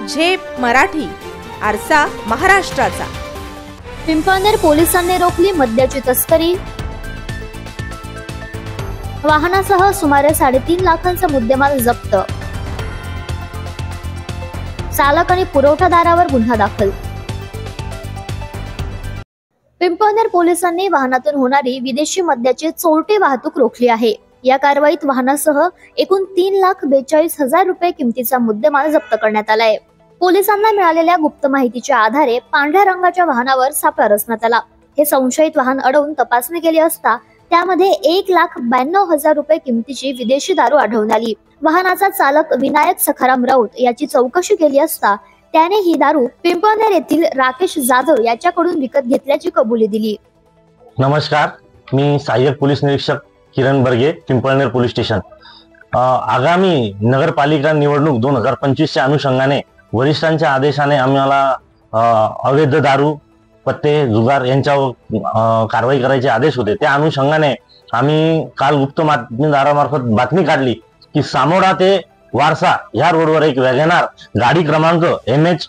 झेप मराठी, आरसा महाराष्ट्राचा। पिंपळनेर पोलिसांनी रोखली मद्याची तस्करी। वाहनासह सुमारे 3.5 लाखांचा मुद्देमाल जप्त। चालक आणि पुरवठादारावर गुन्हा दाखल। पिंपळनेर पोलिसांनी वाहनातून होणारी विदेशी मद्याची चोरटी वाहतूक रोखली आहे। या कारवाईत वाहनासह एकूण 3,42,000 रुपये किमतीचा मुद्देमाल जप्त करण्यात आलाय। पोलिसांना मिळालेल्या गुप्त माहितीच्या आधारे पांढऱ्या रंगाच्या वाहनावर सापळा रचण्यात आला। हे संशयित वाहन अडवून तपासणी केली असता त्यामध्ये 1,92,000 रुपये किमतीची विदेशी दारू आढळून आली। वाहनाचा चालक विनायक सखाराम राऊत याची चौकशी केली असता त्याने ही दारू पिंपळनेर येथील राकेश जाधव याच्याकडून विकत घेतल्याची कबुली दिली। नमस्कार, मी सहाय्यक पोलीस निरीक्षक किरण बर्गे, पिंपळनेर पोलीस स्टेशन। आगामी नगरपालिका निवडणूक 2025च्या अनुषंगाने वरिष्ठांच्या आदेशाने आम्हाला अवैध दारू, पत्ते, जुगार यांच्यावर कारवाई करायचे आदेश होते। त्या अनुषंगाने आम्ही काल गुप्त बातमीदारामार्फत बातमी काढली की सामोडा ते वारसा ह्या रोडवर एक वॅगनार गाडी क्रमांक MH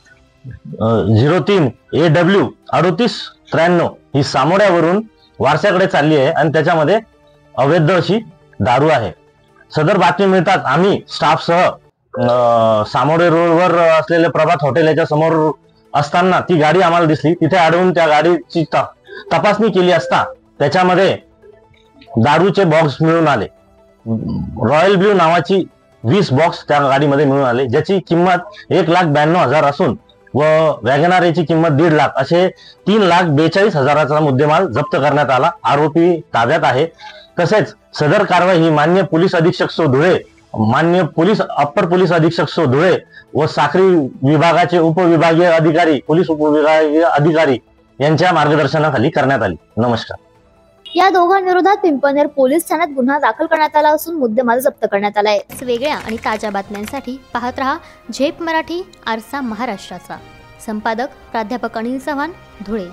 03 AW 3893 ही सामोड्यावरून वारसाकडे चालली आहे आणि त्याच्यामध्ये अवैध अशी दारू आहे। सदर बातमी मिळताच आम्ही स्टाफसह सामोडे रोडवर असलेले प्रभात हॉटेल याच्या समोर असताना ती गाडी आम्हाला दिसली। तिथे अडवून त्या गाडीची तपासणी केली असता त्याच्यामध्ये दारूचे बॉक्स मिळून आले। रॉयल ब्ल्यू नावाची 20 बॉक्स त्या गाडीमध्ये मिळून आले, ज्याची किंमत 1,92,000 असून व वॅगनार याची किंमत 1.5 लाख असे 3,42,000चा मुद्देमाल जप्त करण्यात आला। आरोपी ताब्यात आहे। तसेच सदर कारवाई ही मान्य पोलीस अधीक्षक सो धुळे, मान्य अप्पर पोलीस अधीक्षक सो धुळे व साक्री विभागाचे उपविभागीय अधिकारी, पोलीस उपविभागीय अधिकारी यांच्या मार्गदर्शनाखाली करण्यात आली। नमस्कार। या दोघांविरोधात पिंपळनेर पोलीस ठाण्यात गुन्हा दाखल करण्यात आला असून मुद्देमाल जप्त करण्यात आलाय। वेगळ्या आणि ताज्या बातम्यांसाठी पाहत रहा झेप मराठी, आरसा महाराष्ट्राचा। संपादक प्राध्यापक अनिल चव्हाण, धुळे।